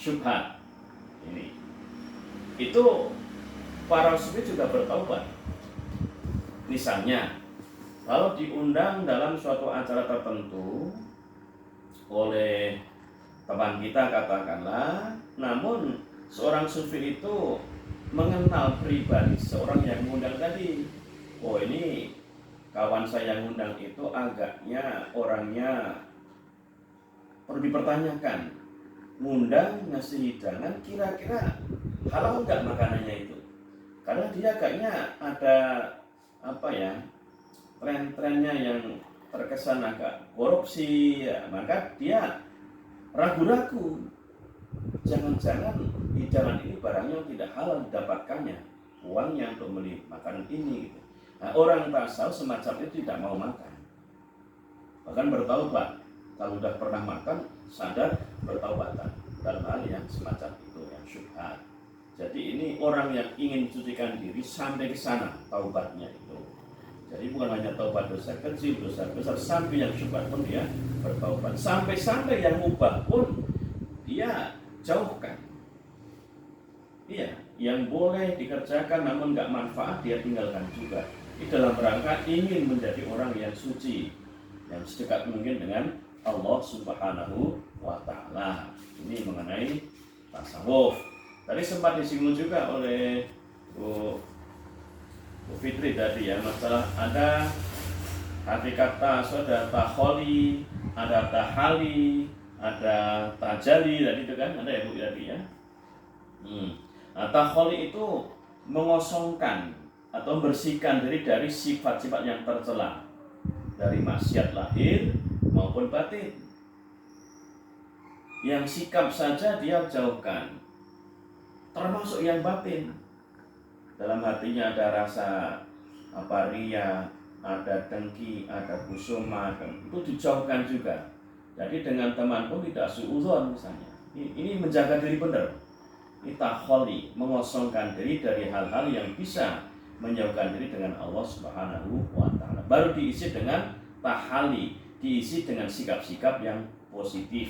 syubhat. Ini. Itu para sufi juga bertaubat. Misalnya, kalau diundang dalam suatu acara tertentu oleh teman kita katakanlah, namun seorang sufi itu mengenal pribadi seorang yang mengundang tadi. Oh, ini kawan saya yang undang itu agaknya orangnya perlu dipertanyakan. Ngundang ngasih hidangan kira-kira halal enggak makanannya itu? Karena dia agaknya ada tren-trennya yang terkesan agak korupsi ya, maka dia ragu-ragu. Jangan-jangan hidangan ini barangnya tidak halal didapatkannya, uangnya untuk beli makanan ini gitu. Nah, orang tasawuf semacam itu tidak mau makan, bahkan bertaubat. Kalau sudah pernah makan, sadar bertaubatan dalam hal yang semacam itu, yang syubhat. Jadi ini orang yang ingin mensucikan diri sampai ke sana taubatnya itu. Jadi bukan hanya taubat dosa kecil, dosa besar, sampai yang syubhat pun dia bertaubat. Sampai-sampai yang mubah pun dia jauhkan. Iya, yang boleh dikerjakan namun nggak manfaat dia tinggalkan juga. Ini dalam rangka ingin menjadi orang yang suci, yang sedekat mungkin dengan Allah Subhanahu wa Ta'ala. Ini mengenai tasawuf. Tadi sempat disinggung juga oleh Bu Fitri tadi ya, masalah ada hakikat tasawuf, ada takholi, ada tahali, ada tajali tadi itu kan, ada ya Bu tadi ya. Nah, takholi itu mengosongkan atau membersihkan diri dari sifat-sifat yang tercela, dari maksiat lahir maupun batin. Yang sikap saja dia jauhkan, termasuk yang batin. Dalam hatinya ada rasa ria, ada dengki, ada kusuma, itu dijauhkan juga. Jadi dengan teman pun tidak suudzon misalnya. Ini menjaga diri benar. Ini takholi, mengosongkan diri dari hal-hal yang bisa menjauhkan diri dengan Allah Subhanahu wa Ta'ala. Baru diisi dengan tahali, diisi dengan sikap-sikap yang positif,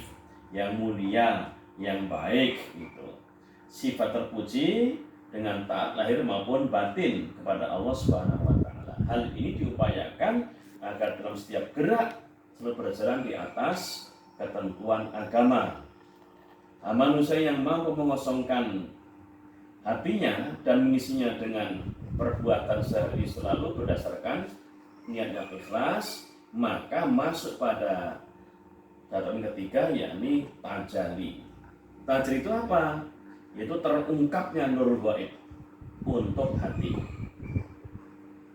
yang mulia, yang baik gitu. Sifat terpuji dengan taat lahir maupun batin kepada Allah Subhanahu wa Ta'ala. Hal ini diupayakan agar dalam setiap gerak selalu berjalan di atas ketentuan agama. Manusia yang mampu mengosongkan hatinya dan mengisinya dengan perbuatan sehari selalu berdasarkan niat yang ikhlas, maka masuk pada tataran ketiga, yakni tajali. Tajali itu apa? Yaitu terungkapnya nurul gaib untuk hati.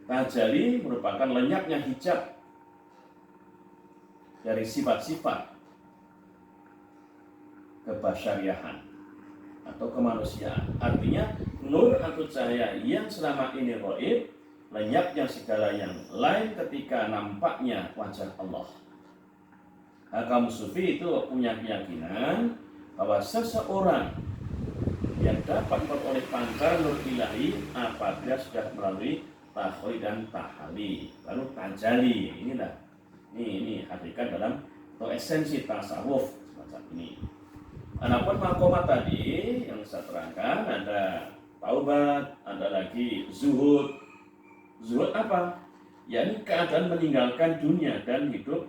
Tajali merupakan lenyapnya hijab dari sifat-sifat kebasyariahan atau kemanusiaan. Artinya nur atau cahaya yang selama ini gaib, lenyapnya segala yang lain ketika nampaknya wajah Allah. Kaum sufi itu punya keyakinan bahwa seseorang yang dapat memperoleh pancar nur ilahi apabila sudah melalui takholi dan tahali, lalu tajali. Ini hakikat dalam atau esensi tasawuf semacam ini. Adapun makomat tadi yang saya terangkan, ada taubat, ada lagi zuhud. Zuhud apa? Yakni keadaan meninggalkan dunia dan hidup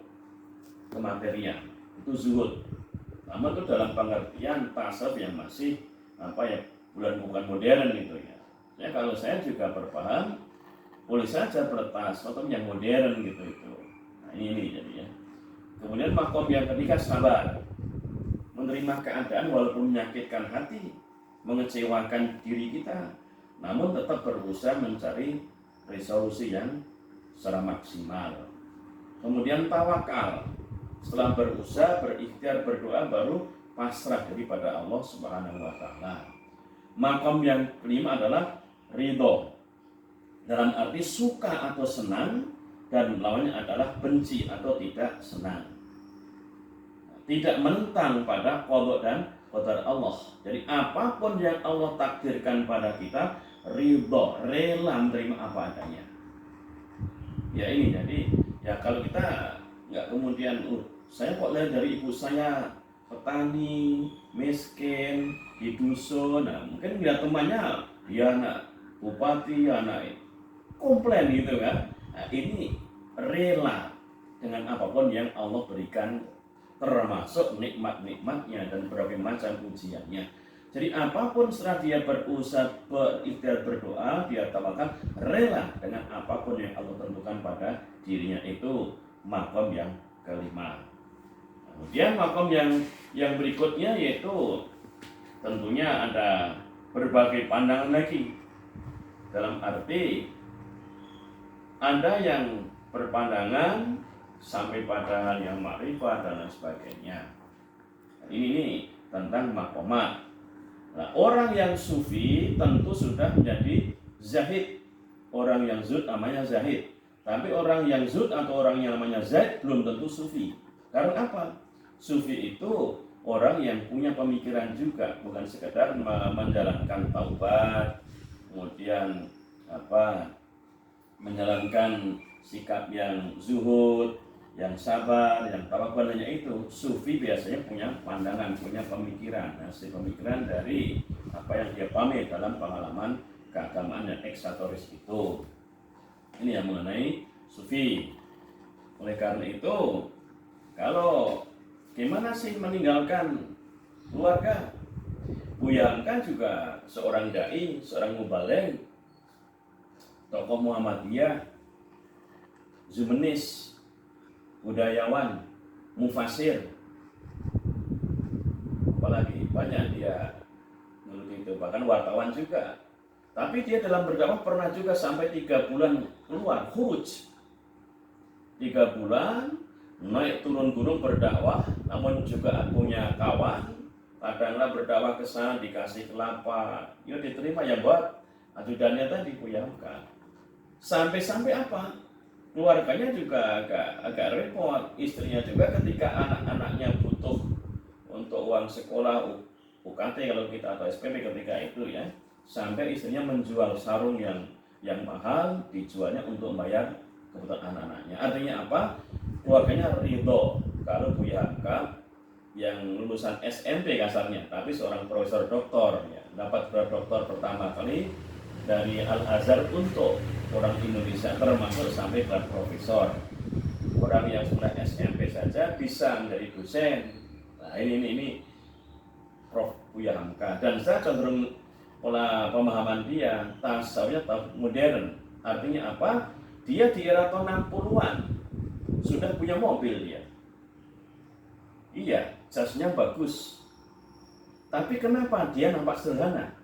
kematerian. Itu zuhud. Namun itu dalam pengertian tasawuf yang masih bukan modern gitu ya. Kalau saya juga berpaham, boleh saja bertasawuf yang modern gitu itu. Nah ini jadi ya. Kemudian makom yang ketiga sabar, menerima keadaan walaupun menyakitkan hati, mengecewakan diri kita, namun tetap berusaha mencari resolusi yang secara maksimal. Kemudian tawakal, setelah berusaha, berikhtiar, berdoa, baru pasrah daripada Allah Subhanahu wa Ta'ala. Makom yang kelima adalah ridho, dalam arti suka atau senang, dan lawannya adalah benci atau tidak senang. Tidak menentang pada qada dan qadar Allah. Jadi apapun yang Allah takdirkan pada kita, ridho, rela menerima apa adanya. Ya ini jadi ya kalau kita nggak kemudian saya kok lihat dari ibu saya petani, miskin, di dusun. Nah, mungkin lihat temannya, dia anak bupati, anak komplain gitu kan. Nah, ini rela dengan apapun yang Allah berikan, termasuk nikmat-nikmatnya dan berbagai macam ujiannya. Jadi apapun setelah dia berusaha berikhtiar berdoa, dia tawarkan rela dengan apapun yang Allah tentukan pada dirinya. Itu makom yang kelima. Kemudian makom yang berikutnya yaitu tentunya ada berbagai pandangan lagi. Dalam arti ada yang berpandangan sampai pada hal yang makrifat dan lain sebagainya. Ini nih tentang makomat. Nah, orang yang sufi tentu sudah menjadi zahid. Orang yang zuhud namanya zahid. Tapi orang yang zuhud atau orang yang namanya zahid belum tentu sufi. Karena apa? Sufi itu orang yang punya pemikiran juga, bukan sekedar menjalankan taubat, kemudian menjalankan sikap yang zuhud, yang sabar, yang tawakal. Hanya itu. Sufi biasanya punya pandangan, punya pemikiran, hasil pemikiran dari apa yang dia pahami dalam pengalaman keagamaan yang eksatoris itu. Ini yang mengenai sufi. Oleh karena itu, kalau gimana sih meninggalkan keluarga? Bayangkan juga seorang dai, seorang mubaligh, tokoh Muhammadiyah, zumenis, budayawan, mufasir, apalagi banyak dia menurut itu, bahkan wartawan juga. Tapi dia dalam berdakwah pernah juga sampai 3 bulan keluar khuruj, 3 bulan naik turun gunung berdakwah, namun juga punya kawan, kadanglah berdakwah ke sana dikasih kelapa, ya diterima ya buat ajudannya tadi Buyamka. Sampai-sampai apa? Keluarganya juga agak repot, istrinya juga ketika anak-anaknya butuh untuk uang sekolah UKT kalau kita atau SPP ketika itu ya, sampai istrinya menjual sarung yang mahal, dijualnya untuk membayar kebutuhan anak-anaknya. Artinya apa? Keluarganya ridho kalau Buya Hamka yang lulusan SMP kasarnya, tapi seorang profesor doktor ya, dapat gelar doktor pertama kali dari Al-Azhar untuk orang Indonesia, termasuk sampai gelar profesor. Orang yang sudah SMP saja bisa menjadi dosen. Nah, ini Prof. Buya Hamka. Dan saya cenderung pola pemahaman dia tasawufnya modern. Artinya apa? Dia di era tahun 60-an sudah punya mobil dia. Iya, jasnya bagus. Tapi kenapa dia nampak sederhana?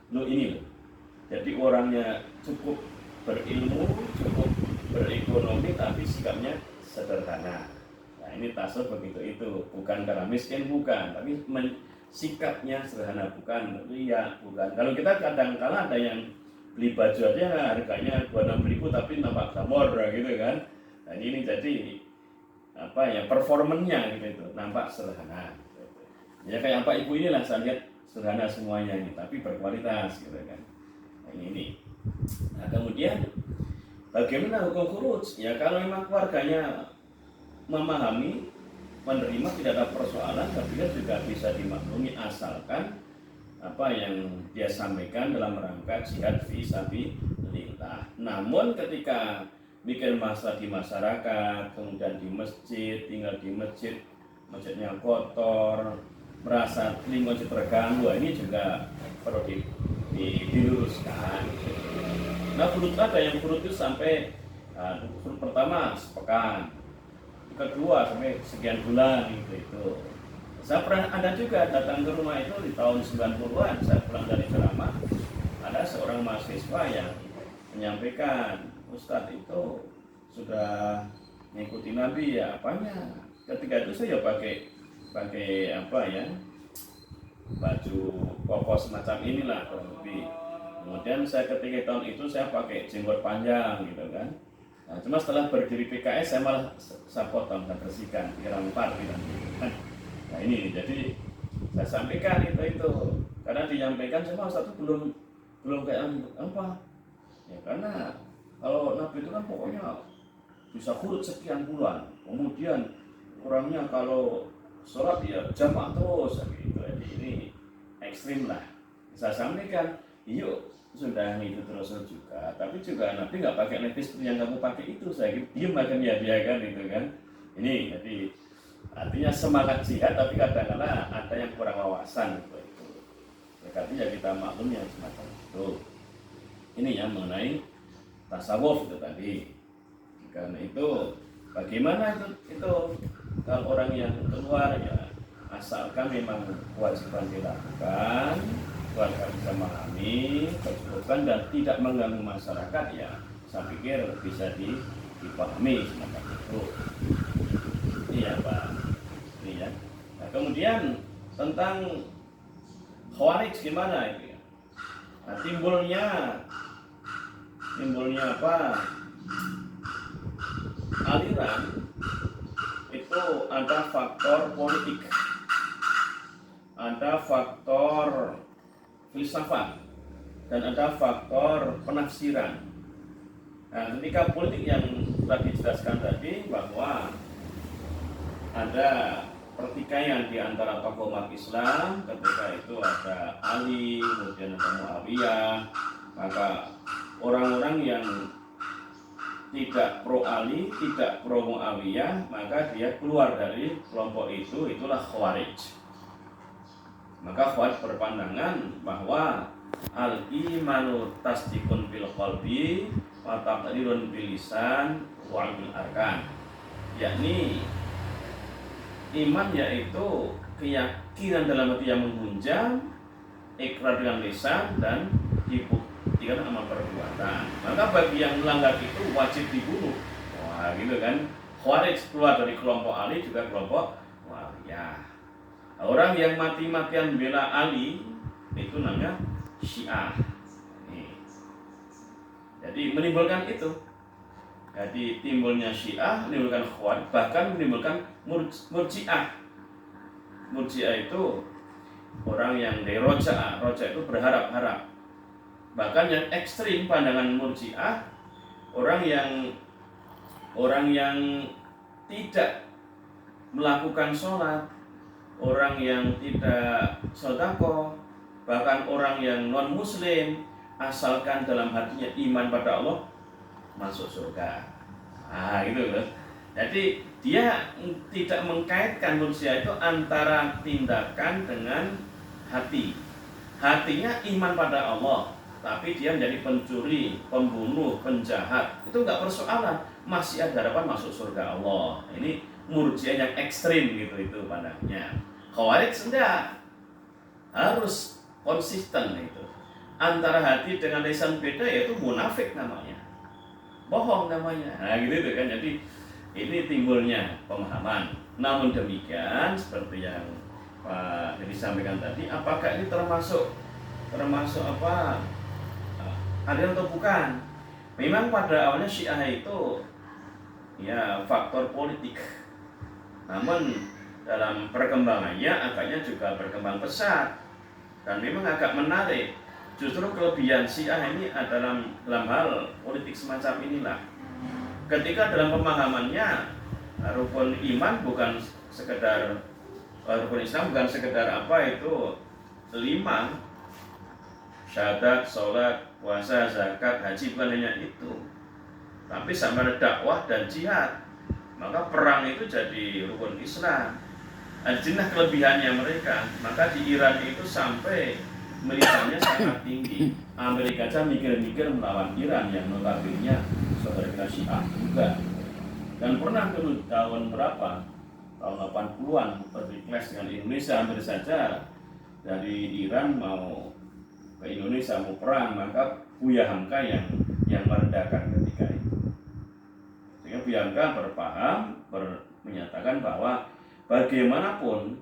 Loh ini loh. Jadi orangnya cukup berilmu, cukup berekonomi, tapi sikapnya sederhana. Nah, ini tasawuf begitu itu, bukan karena miskin, bukan, tapi sikapnya sederhana, bukan ria, bukan. Kalau kita kadang-kala ada yang beli baju aja harganya 26.000 tapi nampak glamor gitu kan. Nah, ini jadi performanya gitu itu, nampak sederhana. Ya kayak apa ibu inilah saya lihat sederhana semuanya ini, tapi berkualitas gitu kan. Nah, ini. Nah, kemudian bagaimana hukum khuruj? Ya kalau memang keluarganya memahami, menerima, tidak ada persoalan, tapi juga bisa dimaklumi asalkan apa yang dia sampaikan dalam rangka jihad fi sabilillah. Namun ketika bikin masalah di masyarakat, kemudian di masjid, tinggal di masjid, masjidnya kotor, merasa lingkungan terganggu, ini juga perlu diluruskan. Nah, furud ada yang furud itu sampai furud pertama sepekan, kedua sampai sekian bulan gitu. Saya pernah ada juga datang ke rumah itu di tahun 90-an, saya pulang dari ceramah, ada seorang mahasiswa yang menyampaikan, Ustadz itu sudah mengikuti Nabi ya apanya. Ketika itu saya pakai baju koko semacam inilah kurang lebih. Kemudian saya ketika tahun itu saya pakai jenggot panjang gitu kan. Nah, cuma setelah berdiri PKS saya potong dan bersihkan, kira 4 gitu. Nah ini jadi saya sampaikan itu karena disampaikan sama satu belum kayak apa ya, karena kalau Nabi itu kan pokoknya bisa kurut sekian bulan, kemudian orangnya kalau sholat ya jamaah terus gitu. Jadi ini ekstrim lah. Saya sampaikan, yuk sudah itu terus juga, tapi juga Nabi nggak pakai netis seperti yang kamu pakai itu. Saya diem akan ya dia kan itu kan. Ini jadi artinya semangat jihad, tapi kadang-kadang ada yang kurang wawasan gitu itu. Berarti ya kita maklum yang semacam itu. Ini yang mengenai tasawuf itu tadi. Karena itu bagaimana itu kalau orang yang keluar ya asalkan memang kewajiban dilakukan, keluarga bisa memahami kecukupan dan tidak mengganggu masyarakat ya saya pikir bisa dipahami semacam itu. Iya Pak. Ini ya. Nah, kemudian tentang Khawarij gimana itu ya? Nah, timbulnya apa? Aliran itu ada faktor politik, ada faktor filsafat, dan ada faktor penafsiran. Nah, ketika politik yang tadi dijelaskan tadi bahwa ada pertikaian di antara tokoh umat Islam, ketika itu ada Ali, kemudian ada Muawiyah, maka orang-orang yang tidak pro Ali, tidak pro Muawiyah, maka dia keluar dari kelompok itu, itulah Khawarij. Maka Khawarij berpandangan bahwa al-imanu tasdikun bil qalbi wa taqrirun bil lisan wa bil arkan. Yakni iman yaitu keyakinan dalam hati yang menghunjam, ikrar dengan lisan dan dibuktikan amal perbuatan. Maka bagi yang melanggar itu wajib dibunuh. Wah, gitu kan. Khawarij keluar dari kelompok Ali juga kelompok Muawiyah. Orang yang mati-matian bela Ali itu namanya Syiah. Jadi menimbulkan itu. Jadi timbulnya Syiah, menimbulkan Khawarij, bahkan menimbulkan Murji'ah. Murji'ah itu orang yang dari roja itu berharap-harap. Bahkan yang ekstrim pandangan Murji'ah, orang yang tidak melakukan sholat, orang yang tidak sedekah, bahkan orang yang non muslim, asalkan dalam hatinya iman pada Allah, masuk surga. Gitu loh. Jadi dia tidak mengkaitkan manusia itu antara tindakan dengan hati. Hatinya iman pada Allah, tapi dia menjadi pencuri, pembunuh, penjahat. Itu enggak persoalan, masih ada harapan masuk surga Allah. Ini Murji'ah yang ekstrim gitu itu pandangnya. Khawarij enggak. Harus konsisten itu. Antara hati dengan lisan beda, yaitu munafik namanya. Bohong namanya. Nah gitu kan. Jadi ini timbulnya pemahaman. Namun demikian seperti yang Pak Dedi sampaikan tadi, apakah ini termasuk apa aliran atau bukan? Memang pada awalnya Syiah itu ya faktor politik. Namun dalam perkembangannya agaknya juga berkembang pesat dan memang agak menarik. Justru kelebihan Syiah ini adalah dalam hal politik semacam inilah. Ketika dalam pemahamannya rukun iman bukan sekedar rukun Islam bukan sekedar apa itu 5 syahadat, sholat, puasa, zakat, haji, bukan hanya itu, tapi sama ada dakwah dan jihad. Maka perang itu jadi rukun Islam. Inilah kelebihannya mereka. Maka di Iran itu sampai militernya sangat tinggi. Amerika saja mikir-mikir melawan Iran yang notabene saudara kita Syiah juga. Dan pernah dulu tahun berapa? Tahun 80-an berkelahi dengan Indonesia hampir saja dari Iran mau ke Indonesia mau perang, maka Buya Hamka yang meredakan ketika itu. Sehingga Buya Hamka berpaham, menyatakan bahwa bagaimanapun